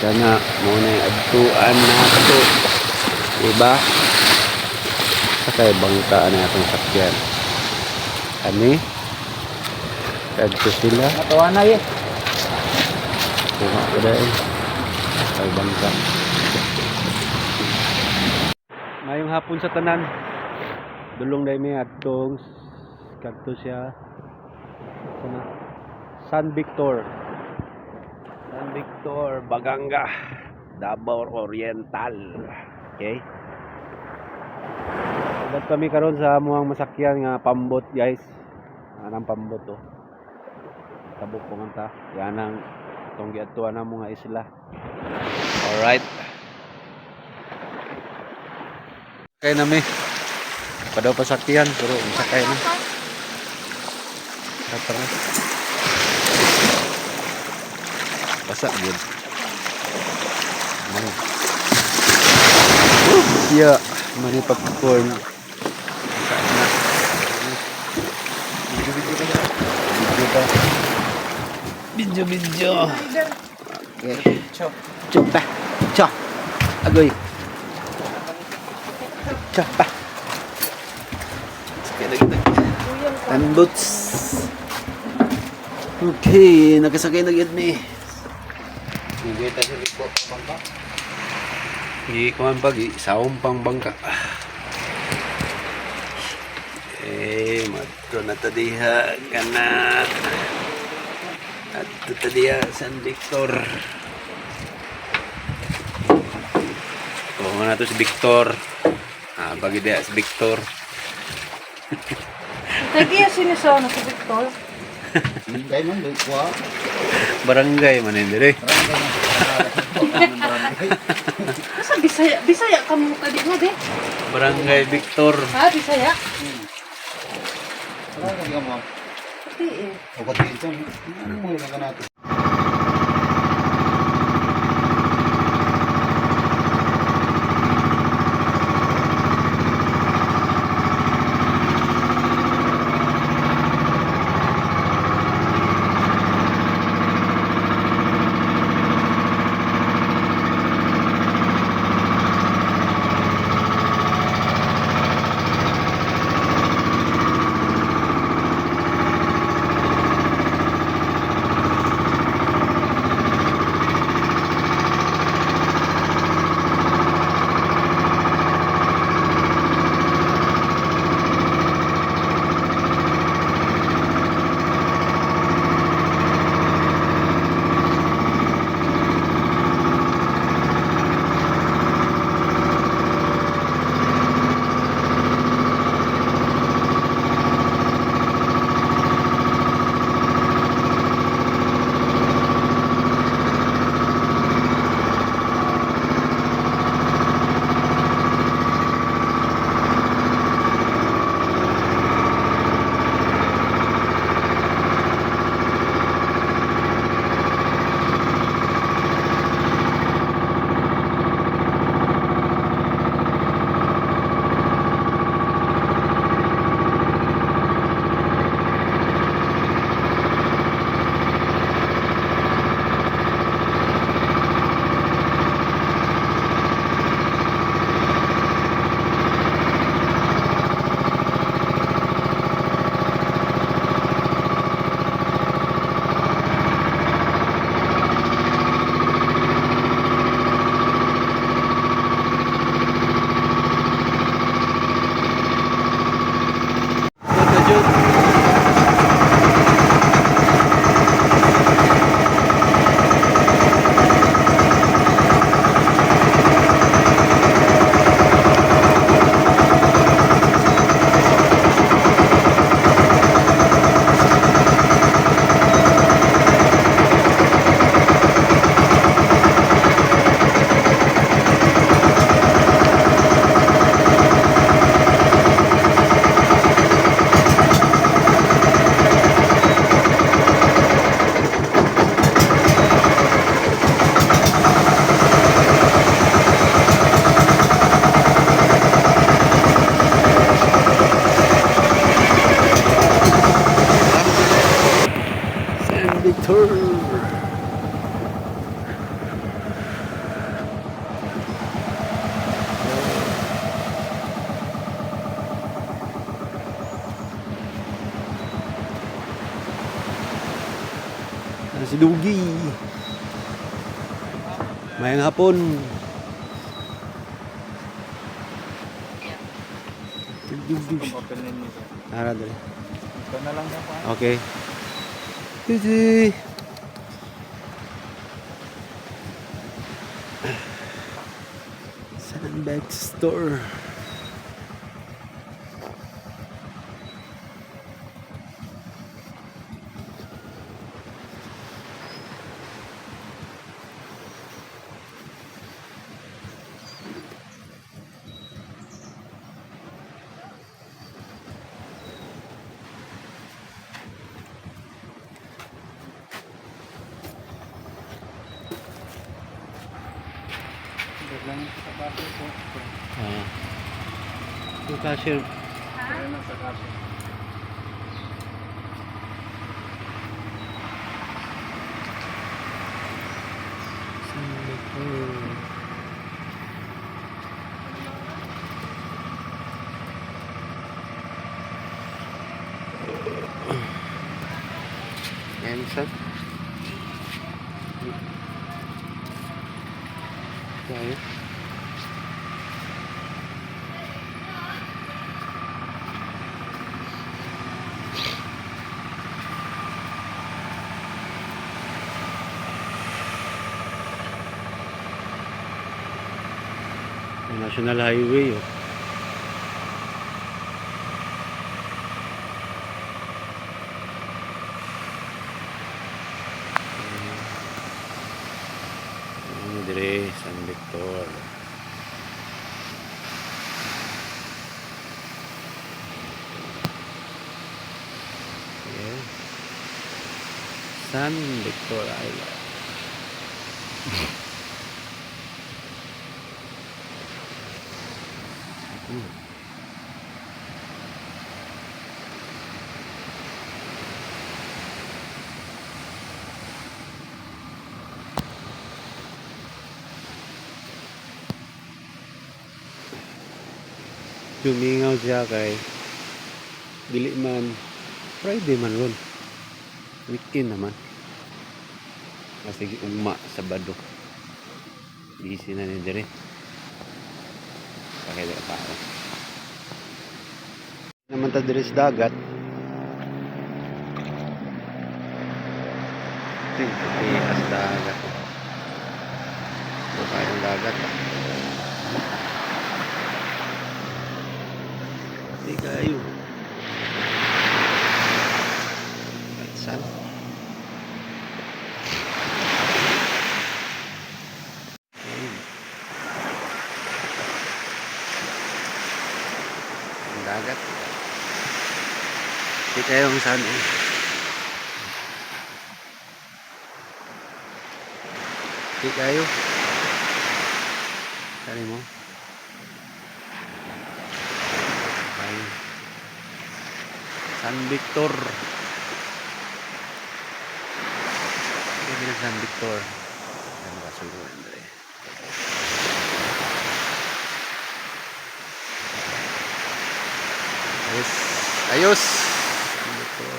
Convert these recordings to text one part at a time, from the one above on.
Kana muna yung adtuan na ito. Diba? Sakay bangka na itong sakyan. Kani? Kadto sila. Natawa na eh. Tuma ko dahil. Sakay bangka. Ngayong hapon sa tanan. Dulong dahil may atong kadto siya. Sana? San Victor. San Victor, Baganga, Davao Oriental. Okay? Agad kami karon sa muang masakyan nga pambot, guys. Anang pambot to. Tabok po nga ta. Yan ang itong giadtuan ng mga isla. Alright. Sakay na mi. Padaw pasakyan, pero sakay na. Sakay na. Basa yun. Yeah, mani popcorn. Video. Okay. Coba. Cok. Agoy. Coba. Sekali lagi. And boots. Okay, nakasakay na gid ni. Gigita sa likod ng bangka. Ikuan pagi, saong pang bangka. Matro na tadiha kana. At tadiha San Victor. Oh, na to si Victor. Bagi dia si Victor. Lagi sinisaw na si Victor. Barangay man, kuha. Barangay man yun dire. Masa Bisaya kamu tadi nga de? Barangay Victor. Ha, Bisaya? Ano ka mo? Pati eh. O pati ito. Ano mo yung natin? Si Dugi. Mayang hapon. Nara dali. Ito na lang yan pa. Okay. Tusi. Sandbag store. Ito lang sa baso ko. Yung cashier. Ito lang sa baso. Emsan. Tayo. National Highway, oh. Ano dire, San Victor. Yeah. San Victor Island. Dumingaw siya kay dili man Friday man ron. Weekend naman. Kasi ugma Sabado. Busy na ni dire. Pakita pa ako. Naman ta dire sa dagat. Tingnan sa dagat. Kayong dagat. Di kayo. Saan? Ang dagat. Di kayong saan eh. Di kayo. Saan mo? San Victor. Ini San Victor. Yan basura Andre. Ayos. Ayos. San Victor.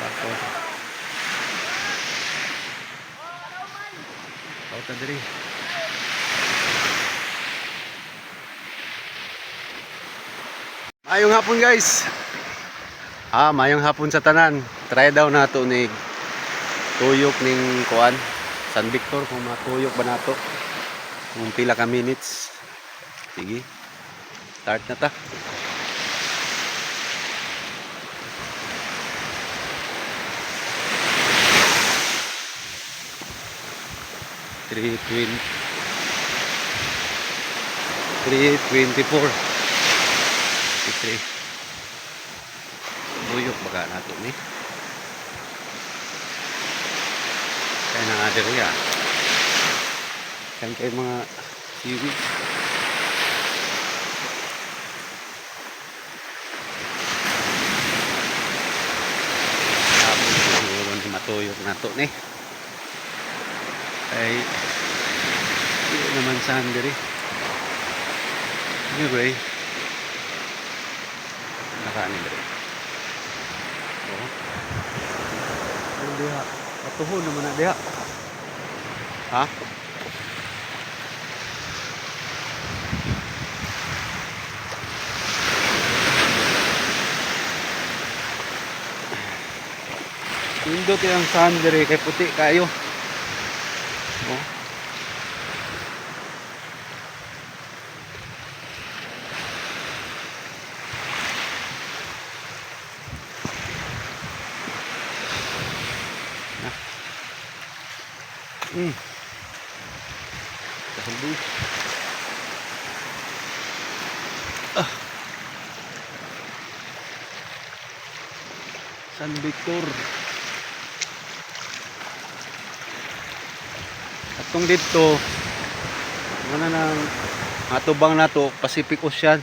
Bakit? Pauta diri. Mayong hapon guys. Mayong hapon sa tanan. Try daw nato ni tuyok ning kuan San Victor kung matuyok ba nato. Kung pila ka minutes. Sige. Start na ta. Three 324 tuyok baka nato ni kaya na nga diri kan kayo mga seaweed tapos siguro ni matuyok nato ni ay naman saan diri. Anyway, nakaani diri. Oh. Ano diha? Atuhon naman na diha. Ha? Pindot yung saan diri kay puti kayo. Oh. Kahalbi. San Victor. Atong dito, mana nang atubang na to, Pacific Ocean.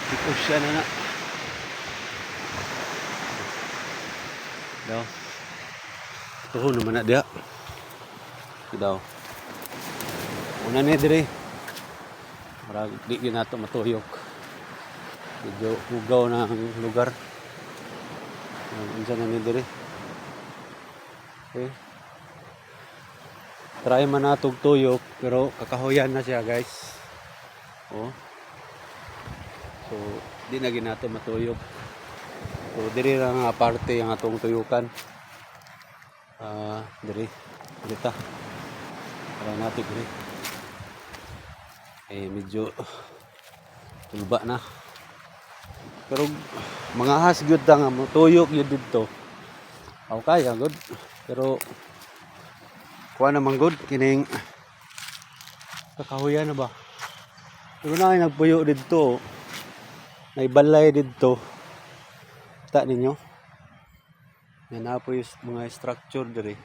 Pacific Ocean na. Daw. Tuhon naman na diha. Daw. Una ni dire. Marag di gyud nato matuyok. Medyo hugaw na ang lugar. Unsa na ni dire. Okay. Try man natog tuyok pero kakahuyan na siya, guys. Oh. So, di na ginato matuyok. So, diri lang nga parte ang atong tuyukan. Diri. Dita. Para natin diri. Medyo tulba na. Pero mga has gyud nga mo tuyok gyud dito. Okay, good. Pero kuha naman good kining kakahuyan na ba. Pero na ay nagpuyo dito. Naibalay dito. Ta ninyo. Yan na po yung mga structure diri.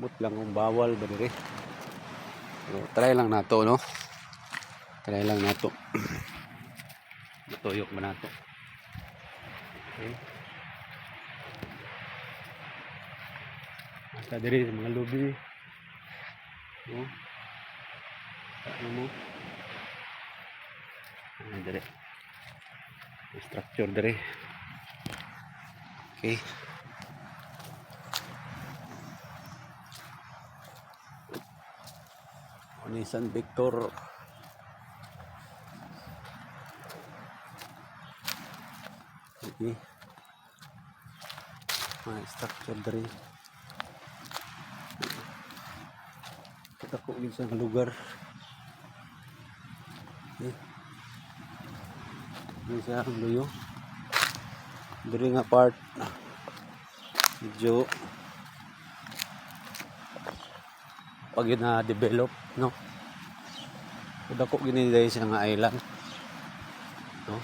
But lang kung bawal ba diri. So, try lang nato, no? Try lang nato. Matuyok ba nato? Okay. Asa diri mga lubi. No? Ano mo? Diri. Structure diri. Okay. San Victor. Okay. May structure diri. Kita ko sa lugar. Okay. Ini sa luyo. Diri nga part medyo pag na-develop, no? Dako gini guys siya nga island, no?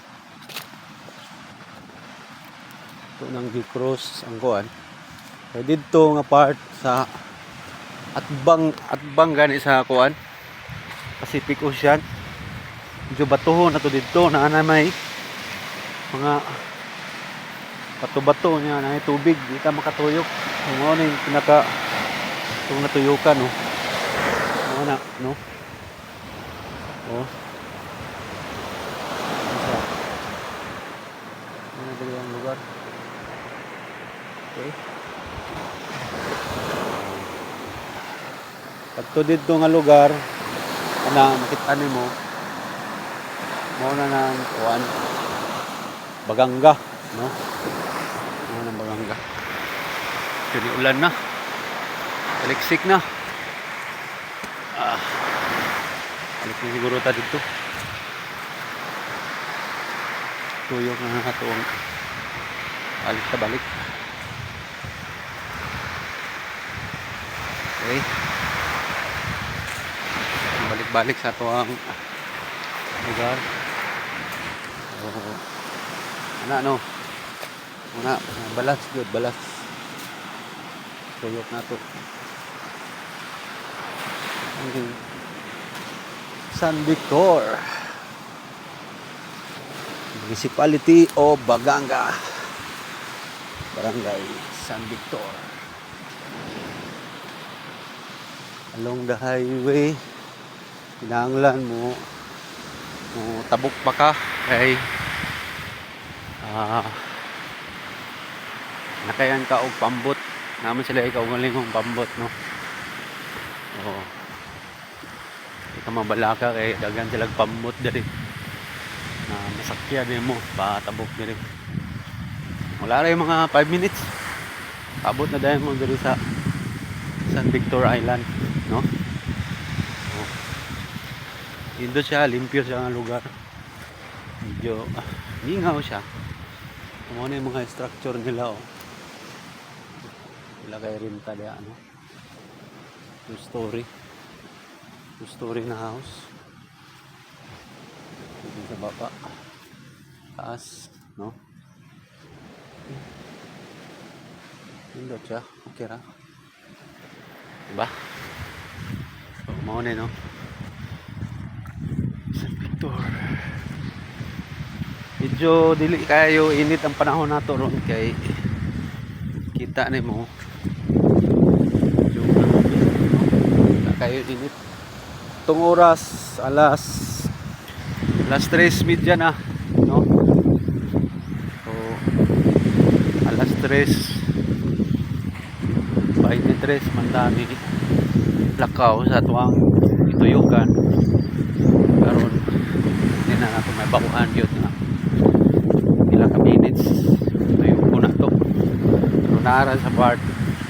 Ito nang gi-cross ang kuan. Kaya dito nga part sa atbang gani sa kuan Pacific Ocean. Medyo batuhon na to dito na may mga bato-bato niya na tubig, di ka makatuyok. So, ano yung pinaka itong natuyukan, no? Ano na, no? Oh. Ano dali ang lugar? Okay. Pagto dito nga lugar, ana makita nimo mo na nang kuan Baganga, no? Ano nang Baganga. Kini ulan na. Eleksik na. Balik na siguro ta dito. Tuyok na nga tuwang balik ta balik. Okay. Balik-balik sa tuwang lugar. Ano? Una, balas good, balas. Tuyok na to. San Victor Municipality of Baganga, Barangay San Victor. along the highway. Kinahanglan mo tabok pa ka kay nakayan ka og pambot naman sila ikaw malingong pambot no. Oo. Di ka mabalaka kay daghan silang pambot diri na masakya din mo patabok diri. Wala rin mga 5 minutes abot na dahil mo diri sa San Victor Island no. Indo siya, limpyo siya ang lugar. Medyo mingaw siya. Ano yung mga structure nila oh. Wala kay renta diya ano. 2 story. 2 story na house. Dito sa baba. Taas, no? Indo siya, okay ra. Diba? So, mauna no. Medyo dili kayo init ang panahon nato ron kay kita ni mo medyo kayo init itong oras alas 3:30 na no. So alas 3:23 mandami lakaw sa tuwang ituyukan karon hindi na nato may bakuan yun na ilang ka minutes tuyok ko na to pero naara sa part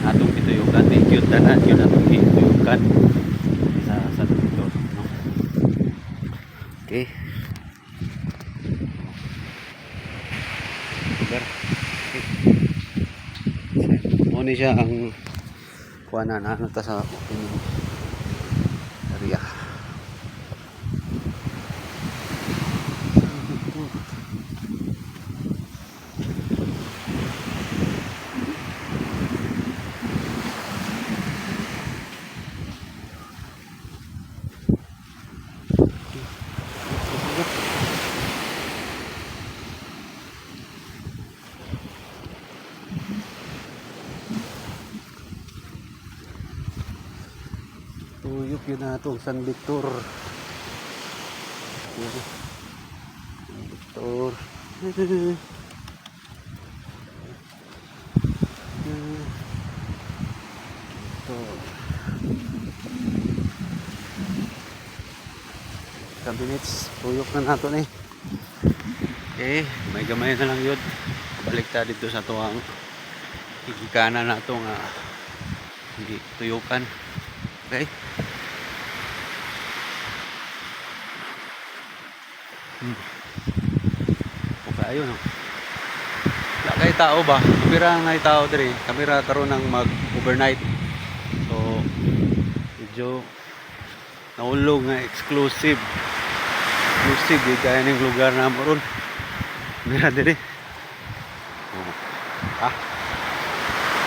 natong ituyukan may cute na yun natong ituyukan sa dito no? Okay super okay. Muna siya ang kuwanan ano ta sa area. Tuyok yun na itong San Victor. San Victor. Minutes tuyok na nato ni. Okay, may gamay na lang yun. Balik ta dito sa tuwang higikanan nato nga hindi tuyukan. Okay. Okay, ayun no. Wala kay tao ba? Kamera nga tao diri. Kamera karon nang mag-overnight. So medyo naulog nga exclusive kaya ning lugar na mo ron. Mira diri.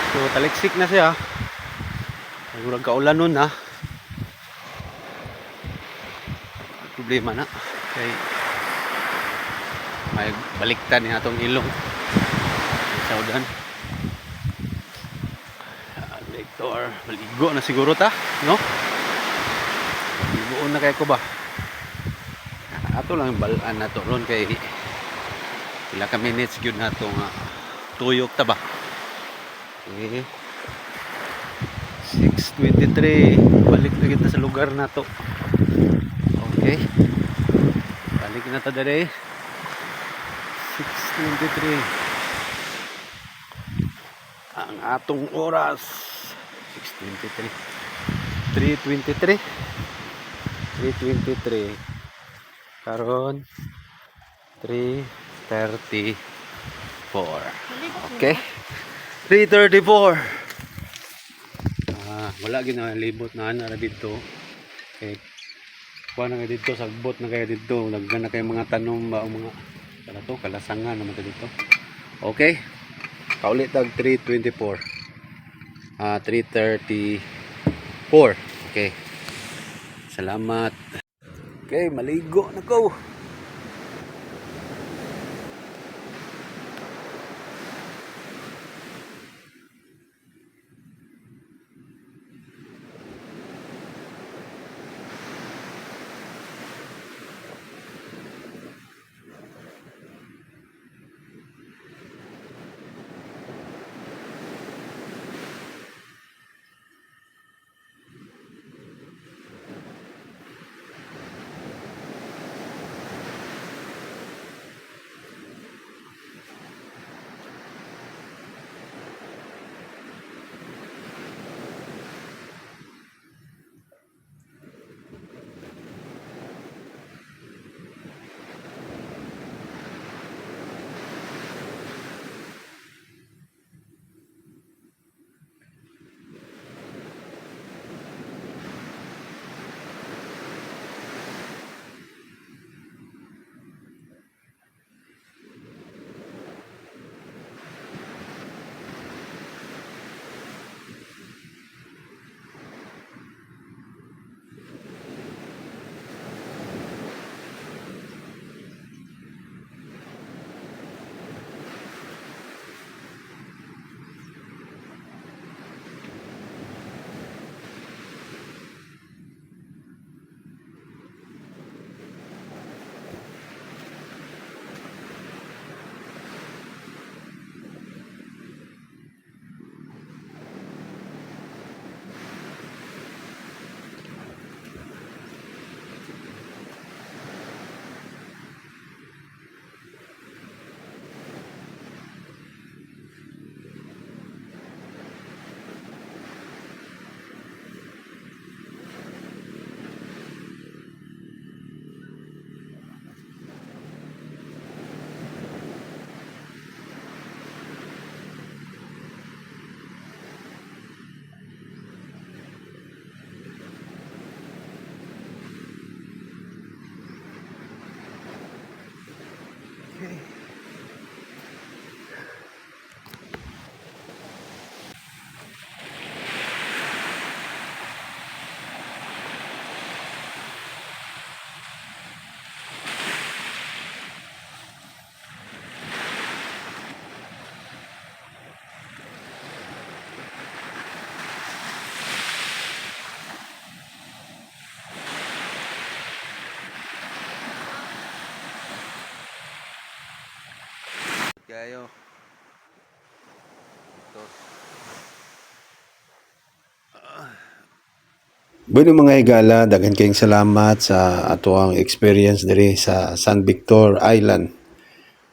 So taliksik na siya. Murag kaulan nun ha. Problema na. Kay may baliktad ni atong ilong. Saudan. Victor, maligo na siguro ta, no? Ligoon na kay ko ba? Ato lang balaan na to ron kay pila ka minutes gyud nato nga tuyok ta ba. Okay. 6:23 balik na kita sa lugar na to. Okay. Balik na ta dere. 6:23 ang atong oras. 6:23 3:23 karon 3:34. Okay. 3:34. Wala gina libot na ana dito. Okay. Kuha na kayo dito, sagbot na kayo dito. Nagana kayo mga tanom ba mga kalasangan naman dito. Okay. Kaulit tag 3:24. 3:34. Okay. Salamat. Okay, maligo na ko. kayo. Ito. Bueno mga higala, daghan kayong salamat sa atuang experience diri sa San Victor Island,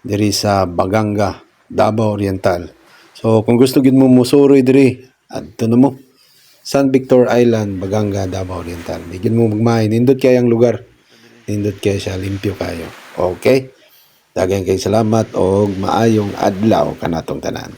diri sa Baganga, Davao Oriental. So kung gusto gid mo musuroy diri, adto na mo. San Victor Island, Baganga, Davao Oriental. Di gid mo magmay, nindot kay ang lugar. Nindot kay siya, limpyo kayo. Okay? Daghan kayong salamat og maayong adlaw kanatong tanan.